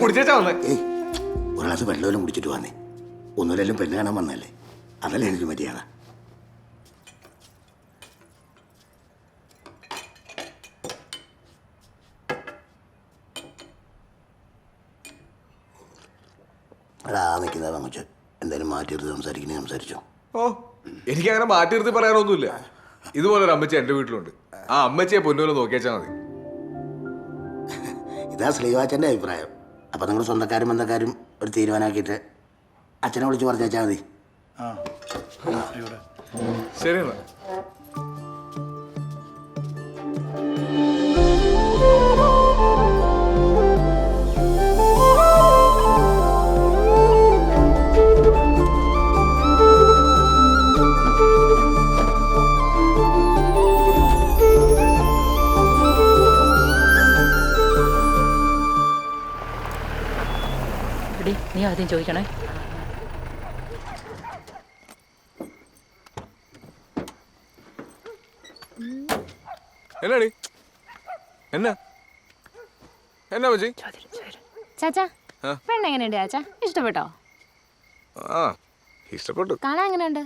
കുടിച്ചേച്ചാ വന്നേ. ഒരു ഗ്ലാസ് വെള്ളമെല്ലാം കുടിച്ചിട്ട് വന്നേ. ഒന്നുമില്ലെങ്കിലും പെണ്ണ് കാണാൻ വന്നല്ലേ, അതല്ലേ എനിക്ക് മര്യാദ. എടാ നിൽക്കുന്നതാ പങ്കച്ച്, എന്തായാലും മാറ്റിയെടുത്ത് സംസാരിച്ചോ. ഓ എനിക്കങ്ങനെ മാറ്റി നിർത്തി പറയാനൊന്നുമില്ല. ഇതുപോലെ ഒരു അമ്മച്ചി എൻ്റെ വീട്ടിലുണ്ട്. ആ അമ്മച്ചിയെ പൊന്നുപോലെ നോക്കിയാച്ചാൽ മതി. ഇതാ ശ്രീവാച്ചൻ്റെ അഭിപ്രായം. അപ്പം നിങ്ങൾ സ്വന്തക്കാരും ബന്ധക്കാരും ഒരു തീരുമാനമാക്കിയിട്ട് അച്ഛനെ വിളിച്ച് പറഞ്ഞാൽ മതി. ശരി എന്നാ. നീ ആദ്യം ചോദിക്കണേ. എന്നാടി എന്നാ എന്നാ പറ്റി? ചാച്ചാ പെണ്ണ് എങ്ങനെയുണ്ട് ചാച്ചാ? ഇഷ്ടപ്പെട്ടോ? ആ ഇഷ്ടപ്പെട്ടു. കാണാൻ എങ്ങനെയുണ്ട്?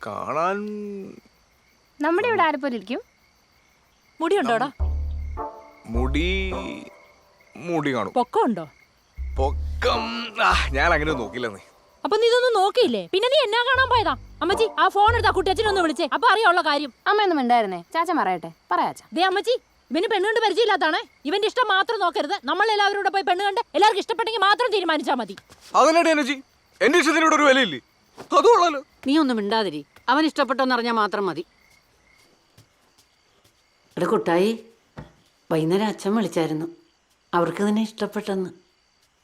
കാണാൻ നമ്മുടെ ഇവിടെ ആരെപ്പോലെ ഇരിക്കും? മുടി ഉണ്ടോടാ? മുടി മുടി കാണും. പൊക്കം ഉണ്ടോ? പൊക്കം ഞാൻ അങ്ങനെ നോക്കില്ലെന്നേ. അപ്പൊ നീ ഇതൊന്നും നോക്കിയില്ലേ? പിന്നെ നീ എന്നാ കാണാൻ പോയതാ? അമ്മച്ചി ആ ഫോൺ എടുത്താ കുട്ടി അച്ഛനൊന്ന് വിളിച്ചേ, അപ്പൊ അറിയാനുള്ള കാര്യം. അമ്മയൊന്നും ഉണ്ടായിരുന്നേ. ചാച്ച പറയട്ടെ, പറയാച്ചാ. ദേ അമ്മച്ചി, ഇവന് പെണ്ണ് കണ്ട് പരിചയമില്ലാത്താണ്. ഇവന്റെ ഇഷ്ടം മാത്രം നോക്കരുത്. നമ്മൾ എല്ലാവരും കൂടെ പോയി പെണ്ണ് കണ്ട് എല്ലാവർക്കും ഇഷ്ടപ്പെട്ടെങ്കിൽ മാത്രം തീരുമാനിച്ചാ മതി. അതല്ലേ എന്റെ ഇഷ്ടത്തിനോട് ഒരു വിലയില്ലേ? അതുകൊള്ളാലോ. നീ ഒന്നും മിണ്ടാതിരി. അവൻ ഇഷ്ടപ്പെട്ടോന്ന് അറിഞ്ഞാൽ മാത്രം മതി. ഇവിടെ കുട്ടായി, വൈകുന്നേരം അച്ഛൻ വിളിച്ചായിരുന്നു. അവർക്ക് നിന്നെ ഇഷ്ടപ്പെട്ടെന്ന്.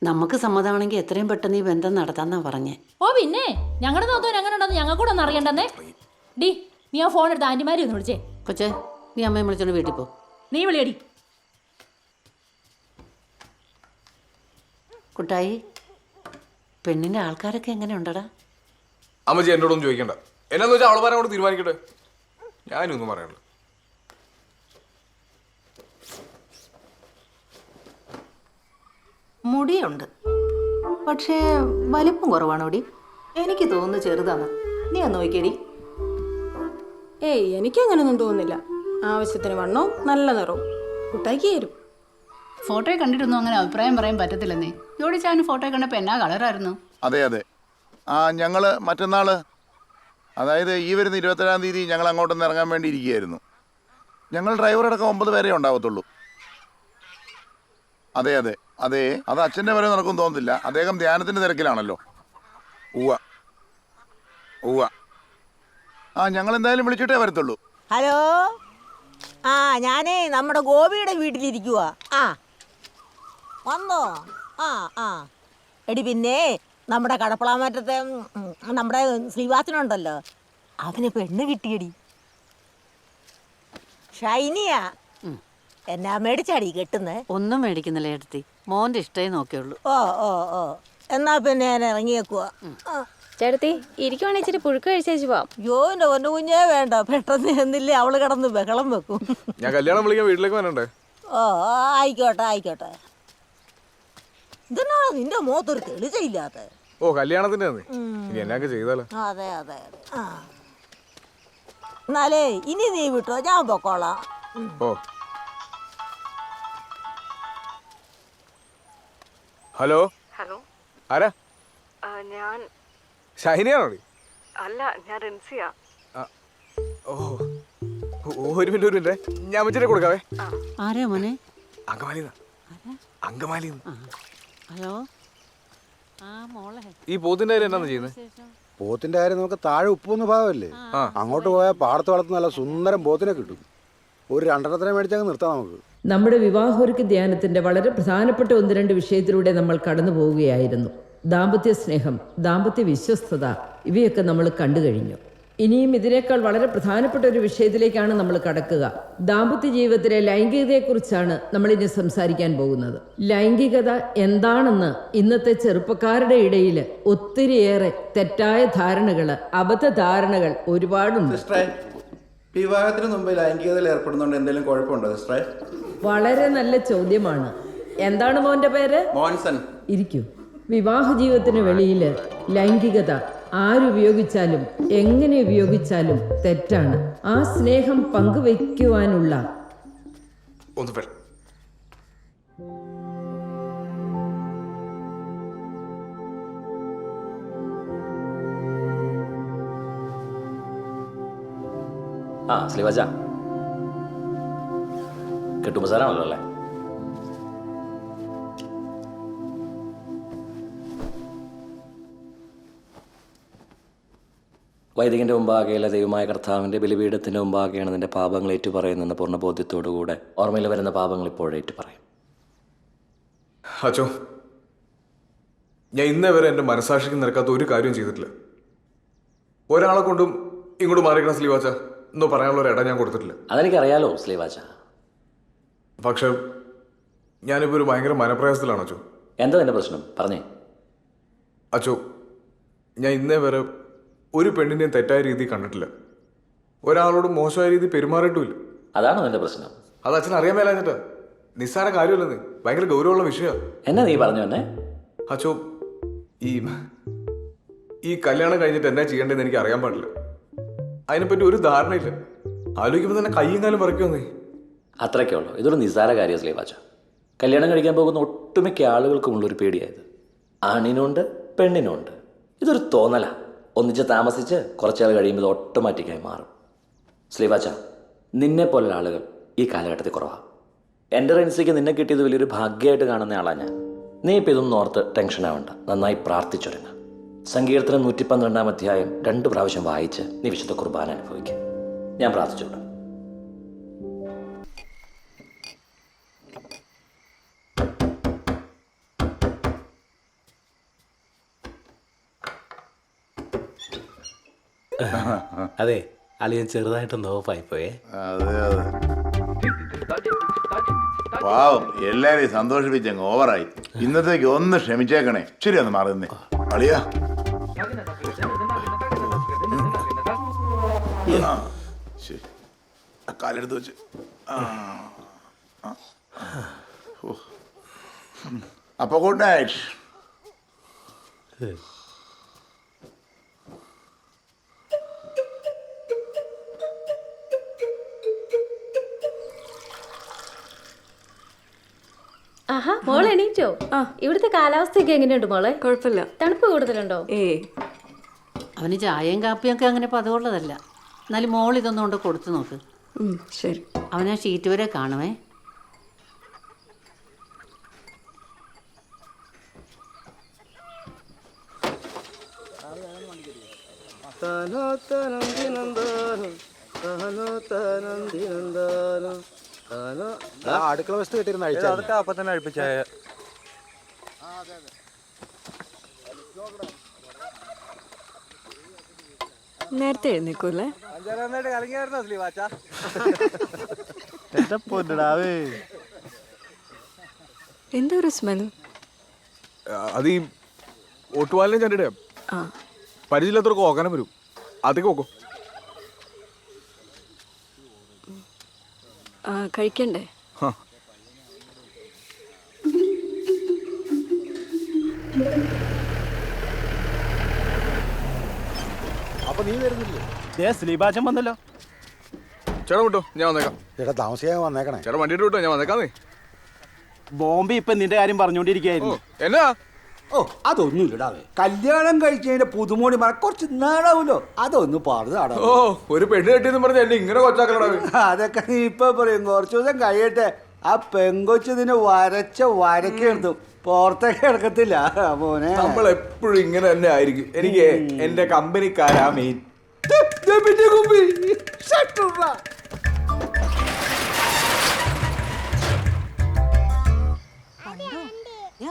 നമുക്ക് സമ്മതമാണെങ്കിൽ എത്രയും പെട്ടെന്ന് ഈ ബന്ധം നടത്താന്നാ പറഞ്ഞേ. ഓ പിന്നെ ഞങ്ങളുടെ നോക്കാൻ എങ്ങനെ ഉണ്ടെന്ന് ഞങ്ങൾ കൂടെ ഒന്ന് അറിയണ്ടെന്നേ. ഡി നീ ആ ഫോൺ എടുത്ത് ആന്റിമാരി ഒന്ന് വിളിച്ചേ. കൊച്ചേ, നീ അമ്മയെ വിളിച്ചോണ്ട് വീട്ടിൽ പോ. നീ വിളിയടി. കുട്ടായി, പെണ്ണിന്റെ ആൾക്കാരൊക്കെ എങ്ങനെ ഉണ്ടടാ? അമ്മച്ചി എന്നോടൊന്നും ചോദിക്കണ്ട. എന്നാന്ന് വെച്ചാൽ അവളമാരോട് തീരുമാനിക്കട്ടെ. ഞാനൊന്നും പറയണ്ട. മുടിയുണ്ട്, പക്ഷേ വലിപ്പം കുറവാണോടി. എനിക്ക് തോന്നുന്നു ചെറുതാണ്. നീ ഒന്ന് നോക്കിയടി. ഏയ് എനിക്കങ്ങനൊന്നും തോന്നുന്നില്ല. ആവശ്യത്തിന് വണ്ണവും നല്ല നിറവും കുട്ടായിക്ക് തരും. ഫോട്ടോയെ കണ്ടിട്ടൊന്നും അങ്ങനെ അഭിപ്രായം പറയാൻ പറ്റത്തില്ലെന്നേ. ജോഡിച്ചാന് ഫോട്ടോ കണ്ടപ്പോൾ എന്നാ കളറായിരുന്നു. അതെ അതെ. ഞങ്ങൾ മറ്റന്നാൾ, അതായത് ഈ വരുന്ന 27-ാം തീയതി ഞങ്ങൾ അങ്ങോട്ടൊന്ന് ഇറങ്ങാൻ വേണ്ടി ഇരിക്കുകയായിരുന്നു. ഞങ്ങൾ ഡ്രൈവറടക്കം 9 പേരെ ഉണ്ടാവത്തുള്ളൂ. അതെ അതെ അതെ, അത് അച്ഛൻ്റെ വരെ നടക്കും തോന്നുന്നില്ല. അദ്ദേഹം ധ്യാനത്തിൻ്റെ തിരക്കിലാണല്ലോ. ഉവ്വ ഉവ്വ. ഞങ്ങൾ എന്തായാലും വിളിച്ചിട്ടേ വരത്തുള്ളൂ. ഹലോ, ഞാനേ നമ്മുടെ ഗോപിയുടെ വീട്ടിലിരിക്കുക. വന്നോ? എടി പിന്നെ നമ്മുടെ കടപ്പളാമറ്റത്തെ നമ്മുടെ ശ്രീവാസനുണ്ടല്ലോ, അവന് പെണ്ണ് കിട്ടിയടി. ഷൈനിയാ. എന്നാ മേടിച്ചാടി കെട്ടുന്നേ? ഒന്നും മേടിക്കുന്നില്ല ഏട്ടത്തി, മോന്റെ ഇഷ്ടേ നോക്കിയുള്ളൂ. ഓ എന്നാ പിന്നെ ഞാൻ ഇറങ്ങിയേക്കുവാ. ചേട്ടത്തി ഇരിക്കുവാണെങ്കിൽ ഇച്ചിരി പുഴുക്ക് കഴിച്ചേച്ചു പോവാം. യോ എന്റെ ഒന്നു കുഞ്ഞേ വേണ്ട, പെട്ടെന്ന് എന്നില്ലേ അവള് കിടന്ന് ബഹളം വെക്കും. ഞാൻ കല്യാണം വിളിക്കാൻ വീട്ടിലേക്ക് വരണ്ടേ? ആയിക്കോട്ടെ. ഇതെന്നാ നിന്റെ മുഖത്തൊരു തെളിച്ചില്ലാത്ത? ഓ കല്യാണത്തിന്റെ ഇനി എന്നൊക്കെ ചെയ്താലോ? അതെ എന്നാലേ ഇനി നീ വിട്ടോ, ഞാൻ പൊക്കോളാം. ഓ ഹലോ ഹലോ, ആരാ? ഞാൻ ഷൈനിയാണോ? അല്ല, ഞാൻ റിൻസിയ. ഓ ഒരു മിനിറ്റ് ഞാൻ വെച്ചിട്ട് കൊടുക്കാവേ. ആരാ മോനെ? അങ്കമാലി. ഹലോ. മോളെ, ഈ പോത്തിന്റെ കാര്യം എന്നാ ചെയ്യുന്നത്? പോത്തിന്റെ കാര്യം നമുക്ക് താഴെ ഉപ്പൊന്ന് ഭാഗമല്ലേ, അങ്ങോട്ട് പോയാൽ പാടത്ത് വളർത്തുന്ന നല്ല സുന്ദരം പോത്തിനെ കിട്ടും. ഒരു 2 മേടിച്ചങ്ങ് നിർത്താം നമുക്ക്. നമ്മുടെ വിവാഹോരുക്ക് ധ്യാനത്തിൻ്റെ വളരെ പ്രധാനപ്പെട്ട 1-2 വിഷയത്തിലൂടെ നമ്മൾ കടന്നു പോവുകയായിരുന്നു. ദാമ്പത്യ സ്നേഹം, ദാമ്പത്യ വിശ്വസ്തത, ഇവയൊക്കെ നമ്മൾ കണ്ടു കഴിഞ്ഞു. ഇനിയും ഇതിനേക്കാൾ വളരെ പ്രധാനപ്പെട്ട ഒരു വിഷയത്തിലേക്കാണ് നമ്മൾ കടക്കുക. ദാമ്പത്യ ജീവിതത്തിലെ ലൈംഗികതയെക്കുറിച്ചാണ് നമ്മളിനി സംസാരിക്കാൻ പോകുന്നത്. ലൈംഗികത എന്താണെന്ന് ഇന്നത്തെ ചെറുപ്പക്കാരുടെ ഇടയിൽ ഒത്തിരിയേറെ തെറ്റായ ധാരണകൾ, അബദ്ധധാരണകൾ ഒരുപാടുണ്ട്. വിവാഹത്തിന് മുമ്പ് ലൈംഗികതയിൽ ഏർപ്പെടുന്നതുകൊണ്ട് എന്തെങ്കിലും കുഴപ്പമുണ്ടോ സിസ്റ്ററെ? വളരെ നല്ല ചോദ്യമാണ്. എന്താണ് മോന്റെ പേര്? മോൻസൺ. ഇരിക്കൂ. വിവാഹ ജീവിതത്തിന് വെളിയിൽ ലൈംഗികത ആരുപയോഗിച്ചാലും എങ്ങനെ ഉപയോഗിച്ചാലും തെറ്റാണ്. ആ സ്നേഹം പങ്കുവയ്ക്കുവാനുള്ള ഒന്ന് വരാം. ആ ശ്രീവാച കെട്ടുമസാരാണല്ലോ അല്ലേ? വൈദികന്റെ മുമ്പാകെയുള്ള ദൈവമായ കർത്താവിൻ്റെ ബലിപീഠത്തിൻ്റെ മുമ്പാകെയാണ് നിന്റെ പാപങ്ങൾ ഏറ്റുപറയുന്നെന്ന പൂർണ്ണ ബോധ്യത്തോടുകൂടെ ഓർമ്മയിൽ വരുന്ന പാപങ്ങൾ ഇപ്പോഴും ഏറ്റുപറയും. അച്ചോ, ഞാൻ ഇന്നേ വരെ എൻ്റെ മനസാക്ഷിക്ക് നിരക്കാത്ത ഒരു കാര്യവും ചെയ്തിട്ടില്ല. ഒരാളെ കൊണ്ടും ഇങ്ങോട്ട് മാറിക്കണം സ്ലീവാച്ച എന്നോ പറയാനുള്ള ഒരു ഇടം ഞാൻ കൊടുത്തിട്ടില്ല. അതെനിക്കറിയാലോ സ്ലീവാച്ച. പക്ഷെ ഞാനിപ്പോൾ ഒരു ഭയങ്കര മനപ്രയാസത്തിലാണ് അച്ചോ. എന്താ നിന്റെ പ്രശ്നം പറഞ്ഞേ? അച്ചോ, ഞാൻ ഇന്നേ വരെ ഒരു പെണ്ണിനെയും തെറ്റായ രീതി കണ്ടിട്ടില്ല. ഒരാളോട് മോശമായ രീതി പെരുമാറിയിട്ടുമില്ല. അതാണോ നിന്റെ പ്രശ്നം? അത് അച്ഛൻ അറിയാൻ മേലാഞ്ഞിട്ടാ. നിസ്സാര കാര്യമല്ലെന്ന്, ഭയങ്കര ഗൗരവമുള്ള വിഷയമാണ്. എന്നാ നീ പറഞ്ഞു തന്നെ? അച്ചോ, ഈ കല്യാണം കഴിഞ്ഞിട്ട് എന്നാ ചെയ്യേണ്ടതെന്ന് എനിക്ക് അറിയാൻ പാടില്ല. അതിനെപ്പറ്റി ഒരു ധാരണയില്ല. ആലോചിക്കുമ്പോൾ തന്നെ കയ്യും കാലം പറിക്കുമെന്നേ. അത്രയ്ക്കേ ഉള്ളൂ. ഇതൊരു നിസ്സാര കാര്യം സ്ലീവാച്ച. കല്യാണം കഴിക്കാൻ പോകുന്ന ഒട്ടുമിക്ക ആളുകൾക്കുമുള്ളൊരു പേടിയായത്. ആണിനുണ്ട് പെണ്ണിനുണ്ട്. ഇതൊരു തോന്നല. ഒന്നിച്ച് താമസിച്ച് കുറച്ചാൾ കഴിയുമ്പോൾ ഇത് ഓട്ടോമാറ്റിക്കായി മാറും. സ്ലീവാച്ച, നിന്നെ പോലുള്ള ആളുകൾ ഈ കാലഘട്ടത്തിൽ കുറവാണ്. എൻ്റെ റെൻസിക്ക് നിന്നെ കിട്ടിയത് വലിയൊരു ഭാഗ്യമായിട്ട് കാണുന്ന ആളാണ് ഞാൻ. നീ ഇപ്പം ഇതൊന്നും ഓർത്ത് ടെൻഷൻ ആവണ്ട. നന്നായി പ്രാർത്ഥിച്ചൊരുങ്ങ. സങ്കീർത്തനം 112 അധ്യായം 2 പ്രാവശ്യം വായിച്ച് നീ വിശുദ്ധ കുർബാന അനുഭവിക്കുക. ഞാൻ പ്രാർത്ഥിച്ചോളാം. അതെ, അളിയൻ ചെറുതായിട്ടൊന്ന് ഓഫായിപ്പോയേ. അതെ അതെ, പാവം എല്ലാരെയും സന്തോഷിപ്പിച്ചങ്ങ് ഓവറായി. ഇന്നത്തേക്ക് ഒന്ന് ക്ഷമിച്ചേക്കണേ. ശരി, ഒന്ന് മാറുന്നേ അളിയാ. ശരി, കാലെടുത്ത് വെച്ച്. അപ്പൊ ഗുഡ് നൈറ്റ്. ആഹാ, മോളെ എണീറ്റോ? ഇവിടുത്തെ കാലാവസ്ഥയൊക്കെ എങ്ങനെയുണ്ട് മോളെ? കുഴപ്പമില്ല. തണുപ്പ് കൂടുതലുണ്ടോ? അവന് ചായയും കാപ്പിയും ഒക്കെ അങ്ങനെ പതിവുള്ളതല്ല. എന്നാലും മോൾ ഇതൊന്നും കൊണ്ട് കൊടുത്തു നോക്ക്. ശരി. അവനാ ഷീറ്റ് വരെ കാണുമേ. അടുക്കള വസ്തു കിട്ടിയിരുന്ന അതൊക്കെ അപ്പൊ തന്നെ അഴിപ്പിച്ചായ. നേരത്തെ എഴുന്നേക്കൂല്ലേ? എന്താ ഒരു സ്മെൽ? അത് ഈ ഒട്ടുപാലിനെ ചണ്ടിട പരിചയമില്ലാത്തവർക്ക് ഓക്കാനം വരും. അതൊക്കെ നോക്കും. കഴിക്കണ്ടേ? അപ്പൊ നീ വരുന്നില്ലേ? സ്ലീപാച്ചൻ വന്നല്ലോ. ചേട്ടാ വിട്ടോ, ഞാൻ വന്നേക്കാം. ചേട്ടാ താമസിയാൻ വന്നേക്കണേ. ചേട്ടാ വണ്ടിയിട്ട് വിട്ടോ, ഞാൻ വന്നേക്കാന്നേ. ബോംബെ ഇപ്പൊ നിന്റെ കാര്യം പറഞ്ഞോണ്ടിരിക്കായിരുന്നു. എന്നാ? ഓ, അതൊന്നുമില്ലടാവേ. കല്യാണം കഴിച്ചതിന്റെ പുതുമോണി മറ കുറച്ച് നാടാവൂലോ, അതൊന്ന് പറഞ്ഞു. ഓ, ഒരു പെണ്ണ് കെട്ടിയെന്ന് പറഞ്ഞ എന്നെ ഇങ്ങനെ കൊച്ചാക്കണേ. അതൊക്കെ നീ ഇപ്പൊ പറയും. കുറച്ചു ദിവസം കഴിയട്ടെ. ആ പെങ്കൊച്ച് നിന്നെ വരക്കെടുത്തു പുറത്തേക്ക് എടുക്കത്തില്ല മോനെ. നമ്മൾ എപ്പോഴും ഇങ്ങനെ തന്നെ ആയിരിക്കും. എനിക്ക് എന്റെ കമ്പനിക്കാരാ മെയിൻ.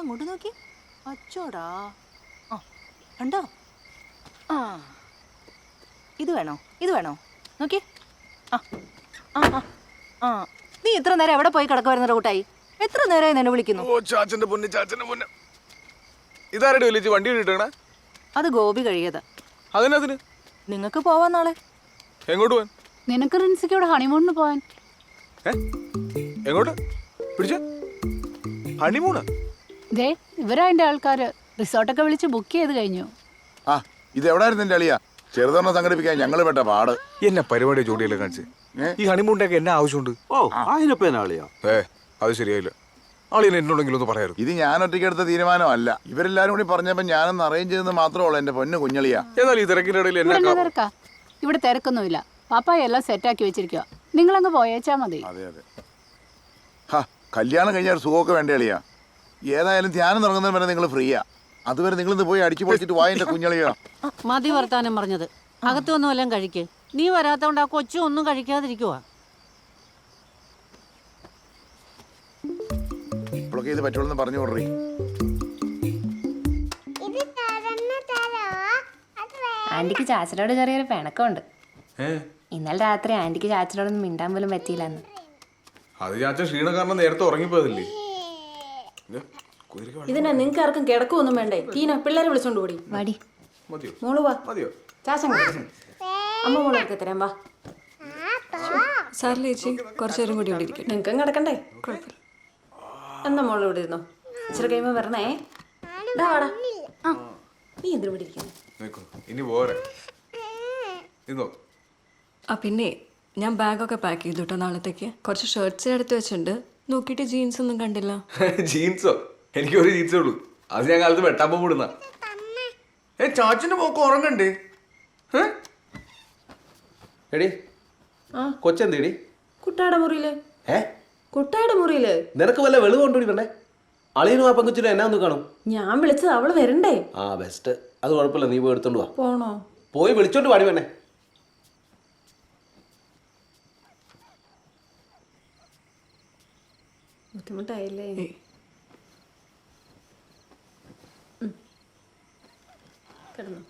അങ്ങോട്ട് നോക്കി. അച്ചോടാ, കണ്ടോ? ആ, ഇത് വേണോ? ഇത് വേണോ? നോക്കി. നീ ഇത്ര നേരം എവിടെ പോയി കിടക്കുവായിരുന്ന കൂട്ടായി? എത്ര നേരമായി നിന്നെ വിളിക്കുന്നു? ഓ ചാച്ചന്റെ പൊന്ന്, ചാച്ചന്റെ പൊന്ന്. ഇതാരുടെ വിളിച്ച് വണ്ടി കിട്ടണ? അത് ഗോപി കഴിയതാ. അതിനതിന് നിങ്ങക്ക് പോവാൻ നാളെ. എങ്ങോട്ട് പോവാൻ? നിനക്ക് റിൻസിക്കോട് ഹണിമൂണിന് പോവാൻ. എങ്ങോട്ട് പിടിച്ച? ഹണിമൂണ് ദേ ഇവരാ എൻ്റെ ആൾക്കാർ റിസോർട്ടൊക്കെ വിളിച്ച് ബുക്ക് ചെയ്ത് കഴിഞ്ഞു. ആ ഇത് എവിടായിരുന്നു എൻ്റെ അളിയ? ചെറുതൊരെണ്ണം സംഘടിപ്പിക്കാൻ ഞങ്ങൾ പെട്ട പാട്. എന്നെ പരിപാടി ജോഡിയല്ലേ കാണിച്ച് ഈ ഹണിമൂണിന്റെ ഒക്കെ എന്നാ ആവശ്യമുണ്ട്? ഓ അതിനിപ്പോ എന്നാ അളിയാ? അത് ശരിയായില്ല. ആളിനെ എന്നോടെങ്കിലും ഒന്ന് പറയാറ്. ഇത് ഞാൻ ഒറ്റയ്ക്ക് എടുത്ത തീരുമാനമല്ല. ഇവരെല്ലാരും കൂടി പറഞ്ഞപ്പോൾ ഞാനൊന്ന് അറേഞ്ച് ചെയ്തെന്ന് മാത്രമേ ഉള്ളൂ എൻ്റെ പൊന്നു കുഞ്ഞളിയാ. എന്നാൽ ഈ തിരക്കിന്റെ ഇടയിൽ ഇവിടെ എന്നാ തിരക്കാ? ഇവിടെ തിരക്കൊന്നുമില്ല. പാപ്പായ എല്ലാം സെറ്റാക്കി വെച്ചിരിക്കുക. നിങ്ങളങ്ങ് പോയേച്ചാ മതി. അതെ അതെ. ഹാ കല്യാണം കഴിഞ്ഞാൽ ഒരു സുഖമൊക്കെ വേണ്ട അളിയാ. ഏതായാലും ധ്യാനം തുടങ്ങുന്നതിന് വരെ നിങ്ങൾ ഫ്രീയാ. അതുവരെ നിങ്ങളിന്ന് പോയി അടിച്ചു പൊളിച്ചിട്ട് വായൻ്റെ കുഞ്ഞളിയാ. മതി വർത്താനം പറഞ്ഞത്. അകത്തൊന്നും എല്ലാം കഴിക്ക്. നീ വരാത്തോണ്ട് ആ കൊച്ചു ഒന്നും കഴിക്കാതിരിക്കുവാ. ഇപ്പോഴൊക്കെ ഇത് പറ്റുള്ളൂ പറഞ്ഞു കൊടുറി. ആന്റിക്ക് ചാച്ചനോട് ചെറിയൊരു പിണക്കമുണ്ട്. ഇന്നലെ രാത്രി ആന്റിക്ക് ചാച്ചനോടൊന്നും മിണ്ടാൻ പോലും പറ്റിയില്ലെന്ന്. അത് ചാച്ച ക്ഷീണം കാരണം നേരത്തെ ഉറങ്ങിപ്പോയതല്ലേ. ഇതിനാ നിങ്ങൾക്ക് ആർക്കും കിടക്കൊന്നും വേണ്ടേ? ടീന പിള്ളേരെ വിളിച്ചോണ്ട് കൂടി വാടി. മോള് വാ. മതിയോ? ചാച്ചൻ അമ്മ മോളൊക്കെ തരാം വാ. സാറിലെ ചേച്ചി കുറച്ചു നേരം കൂടി ഇവിടെ ഇരിക്കട്ടെ. നിങ്ങൾക്കും കിടക്കണ്ടേ? കുഴപ്പമില്ല. എന്നാ മോള് ഇവിടെ ഇരുന്നോ. ഇച്ചിരി കഴിയുമ്പോ വരണേ. വാടാ. നീ എന്തിനു ഇവിടെ ഇരിക്കുന്നു? ഇനി പോരെ. ആ പിന്നെ ഞാൻ ബാഗൊക്കെ പാക്ക് ചെയ്തു കേട്ടോ നാളത്തേക്ക്. കുറച്ച് ഷർട്ട്സ് എടുത്ത് വെച്ചിട്ടുണ്ട്. നോക്കിയിട്ട് ജീൻസ് ഒന്നും കണ്ടില്ല. ജീൻസോ? എനിക്ക് ഒരു ജീൻസേ ഉള്ളൂ. അത് ഞാൻ കാലത്ത് വെട്ടാൻ പോകുന്ന. ചാച്ചന്റെ പോക്ക് ഉറങ്ങണ്ടേ? എടി കൊച്ചെന്തേടി? കുട്ടായുടെ മുറിയില്. കുട്ടായുടെ മുറിയില്. നിനക്ക് വല്ല വെളിവ് കൊണ്ടുപോയി വേണ്ടേ? അളിയനും ആ പെങ്കുച്ചിനും എന്നാ ഒന്ന് കാണും. ഞാൻ വിളിച്ചത് അവള് വരണ്ടേ? ആ ബെസ്റ്റ്. അത് കുഴപ്പമില്ല, നീ പോയി എടുത്തോണ്ട് വാ. പോണോ? പോയി വിളിച്ചോണ്ട് പാടി വേണേ. ബുദ്ധിമുട്ടായില്ലേ? കിടന്നു.